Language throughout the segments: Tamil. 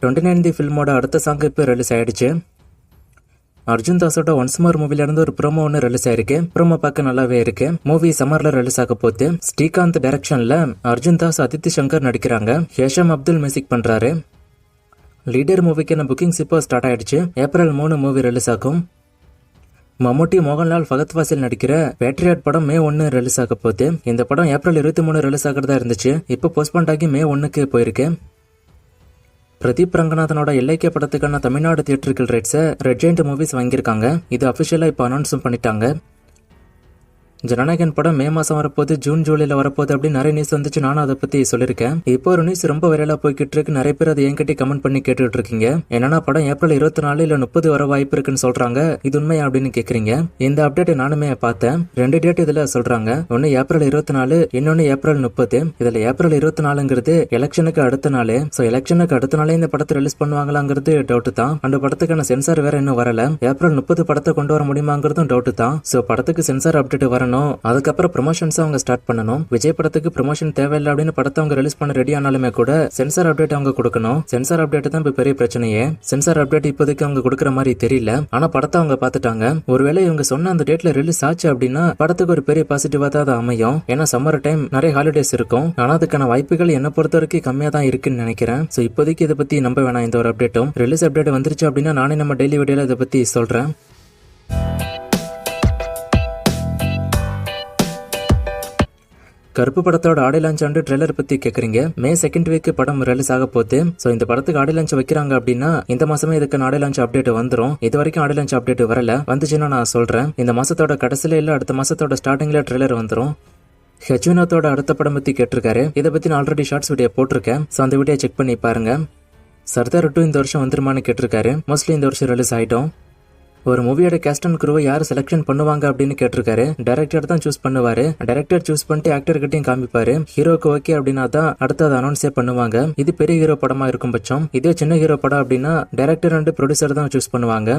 29th ஃபில்மோட அடுத்த சாங் இப்போ ரிலீஸ் ஆயிடுச்சு. அர்ஜுன் தாஸோட ஒன்ஸ் மோர் மூவில இருந்து ஒரு ப்ரோமோ ஒன்று ரிலீஸ் ஆயிருக்கு. ப்ரோமோ பார்க்க நல்லாவே இருக்கு. மூவி சம்மர்ல ரிலீஸ் ஆக போகுது. ஸ்ரீகாந்த் டைரக்ஷன்ல அர்ஜுன் தாஸ், அதித்தி சங்கர் நடிக்கிறாங்க. ஹேஷம் அப்துல் மியூசிக் பண்றாரு. லீடர் மூவிக்கான புக்கிங்ஸ் இப்போ ஸ்டார்ட் ஆயிடுச்சு. ஏப்ரல் 3 மூவி ரிலீஸ் ஆகும். மம்முட்டி, மோகன்லால், ஃபகத் ஃபாசில் நடிக்கிற பேட்ரியாட் படம் மே 1 ரிலீஸ் ஆக போகுது. இந்த படம் ஏப்ரல் 23 ரிலீஸ் ஆகிறதா இருந்துச்சு. இப்போ போஸ்ட்போன் ஆகி மே 1க்கு போயிருக்கு. பிரதீப் ரங்கநாதனோட எல்லைக்கே படத்துக்கான தமிழ்நாடு தியேட்டர்கள் ரைட்ஸை ரெட் ஜெயண்ட் மூவிஸ் வாங்கியிருக்காங்க. இது அஃபிஷியலா இப்போ அனௌன்ஸும் பண்ணிட்டாங்க. ஜனநாயகன் படம் மே மாசம் வரப்போது, ஜூன் ஜூலைல வரப்போகுது அப்படின்னு நிறைய நியூஸ் வந்துச்சு. நானும் அதை பத்தி சொல்லியிருக்கேன். இப்போ ஒரு நியூஸ் ரொம்ப வைரலா போய்கிட்டு இருக்கு. நிறைய பேர் அதை என்கிட்ட கமெண்ட் பண்ணி கேட்டுட்டு இருக்கீங்க. என்னன்னா, படம் ஏப்ரல் 24 இல்ல 30 வர வாய்ப்பு இருக்குன்னு சொல்றாங்க. இது உண்மையா அப்படின்னு கேக்குறீங்க. இந்த அப்டேட் நானுமே பார்த்தேன். 2 டேட் இதுல சொல்றாங்க. ஒன்னு ஏப்ரல் 24, இன்னொன்னு ஏப்ரல் 30. இதுல ஏப்ரல் 24ங்கிறது எலெக்ஷனுக்கு அடுத்த நாள். சோ எலெக்ஷனுக்கு அடுத்த நாளே இந்த படத்தை ரிலீஸ் பண்ணுவாங்களாங்கிறது டவுட் தான். அந்த படத்துக்கான சென்சார் வேற இன்னும் வரல. ஏப்ரல் 30 படத்தை கொண்டு வர முடியுமாங்கிறதும் டவுட் தான். சோ படத்துக்கு சென்சார் அப்டேட் வரணும். அதுக்கப்புறம் ப்ரமோஷன்ஸ் அவங்க ஸ்டார்ட் பண்ணணும். விஜய் படத்துக்கு ப்ரமோஷன் தேவையில்லை அப்படின்னு படத்தை அவங்க ரிலீஸ் பண்ண ரெடி ஆனாலுமே கூட சென்சார் அப்டேட் அவங்க கொடுக்கணும். சென்சார் அப்டேட் தான் இப்ப பெரிய பிரச்சனையே. சென்சார் அப்டேட் இப்போதைக்கு அவங்க கொடுக்குற மாதிரி தெரியல. ஆனா படத்தை அவங்க பார்த்துட்டாங்க. ஒருவேளை இவங்க சொன்ன அந்த டேட்ல ரிலீஸ் ஆச்சு அப்படின்னா படத்துக்கு ஒரு பெரிய பாசிட்டிவா தான் அது அமையும். ஏன்னா சம்மர் டைம் நிறைய ஹாலிடேஸ் இருக்கும். ஆனா அதுக்கான வாய்ப்புகள் என்ன பொறுத்த வரைக்கும் கம்மியா தான் இருக்குன்னு நினைக்கிறேன். சோ இப்போதைக்கு இதை பத்தி நம்ப வேணாம். இந்த ஒரு அப்டேட்டும் ரிலீஸ் அப்டேட் வந்துருச்சு அப்படின்னா நானே நம்ம டெய்லி வீடியோல இதை பத்தி சொல்றேன். கருப்பு படத்தோட ஆடியோ லான்ச் ஆண்டு ட்ரெய்லர் பத்தி கேக்குறீங்க. மே 2nd வீக் படம் ரிலீஸ் ஆக போகுது. சோ இந்த படத்துக்கு ஆடியோ லான்ச் வைக்கிறாங்க அப்படின்னா இந்த மாசமே இதுக்கு ஆடியோ லான்ச் அப்டேட் வந்துரும். இது வரைக்கும் ஆடியோ லான்ச் அப்டேட் வரல. வந்துச்சுன்னா நான் சொல்றேன். இந்த மாசத்தோட கடைசியில இல்ல அடுத்த மாசத்தோட ஸ்டார்டிங்ல ட்ரெய்லர் வந்துரும். ஹெச்வினோத்தோட அடுத்த படம் பத்தி கேட்டிருக்காரு. இதை பத்தி நான் ஆல்ரெடி ஷார்ட்ஸ் வீடியோ போட்டிருக்கேன். சோ அந்த வீடியோ செக் பண்ணி பாருங்க. சர்தார் 2 இந்த வருஷம் வந்துருமான்னு கேட்டிருக்காரு. மோஸ்ட்லி இந்த வருஷம் ரிலீஸ் ஆயிட்டோம். ஒரு மூவியோட கேஸ்ட் அண்ட் குரூவை யார் செலக்ஷன் பண்ணுவாங்க அப்படின்னு கேட்டிருக்காரு. டைரக்டர் தான் சூஸ் பண்ணுவாரு. டைரக்டர் சூஸ் பண்ணிட்டு ஆக்டர் கிட்டையும் காமிப்பாரு. ஹீரோக்கு ஓகே அப்படின்னா தான் அடுத்தது அனௌன்ஸே பண்ணுவாங்க. இது பெரிய ஹீரோ படமா இருக்கும் பட்சம். இதே சின்ன ஹீரோ படம் அப்படின்னா டைரக்டர் அண்ட் ப்ரொடியூசர் தான் சூஸ் பண்ணுவாங்க.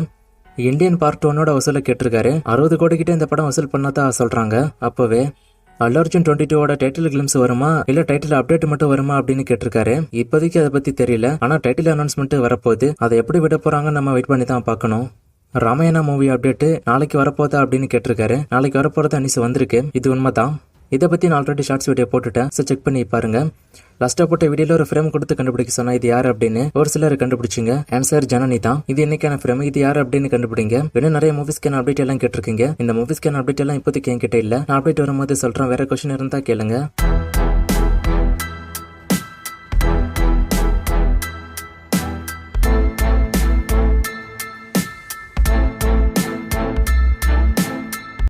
இந்தியன் பார்ட் 1 வசூலை கேட்டிருக்காரு. 60 கோடி கிட்ட இந்த படம் வசூல் பண்ணதான் சொல்றாங்க. அப்பவே அல்லு அர்ஜுன் 22 டைட்டில் கிளிம்ஸ் வருமா இல்ல டைட்டில் அப்டேட் மட்டும் வருமா அப்படின்னு கேட்டிருக்காரு. இப்போதைக்கு அதை பத்தி தெரியல. ஆனா டைட்டில் அனௌன்ஸ்மெண்ட் வரப்போகுது. அதை எப்படி விட போறாங்க நம்ம வெயிட் பண்ணி தான் பார்க்கணும். ராமாயணா மூவி அப்டேட் நாளைக்கு வரப்போதா அப்படின்னு கேட்டிருக்காரு. நாளைக்கு வரப்போறதா நியூஸ் வந்திருக்கு. இது உண்மைதான். இதை பத்தி நான் ஆல்ரெடி ஷார்ட்ஸ் வீடியோ போட்டுட்டேன். சோ செக் பண்ணி பாருங்க. லாஸ்டா போட்ட வீடியோல ஒரு ஃப்ரேம் கொடுத்து கண்டுபிடிக்க சொன்னா இது யாரு அப்படின்னு ஒரு சிலர் கண்டுபிடிச்சிங்க. ஆன்சர் ஜனனி தான். இது என்னைக்கான ஃப்ரேம், இது யாரு அப்படின்னு கண்டுபிடிங்க. இன்னும் நிறைய மூவிஸ்க்கான அப்டேட் எல்லாம் கேட்டிருக்கீங்க. இந்த மூவிஸ்க்கான அப்டேட் எல்லாம் இப்போதைக்கு என்கிட்ட இல்ல. நான் அப்டேட் வரும்போது சொல்றேன். வேற கொஸ்டின் இருந்தா கேளுங்க.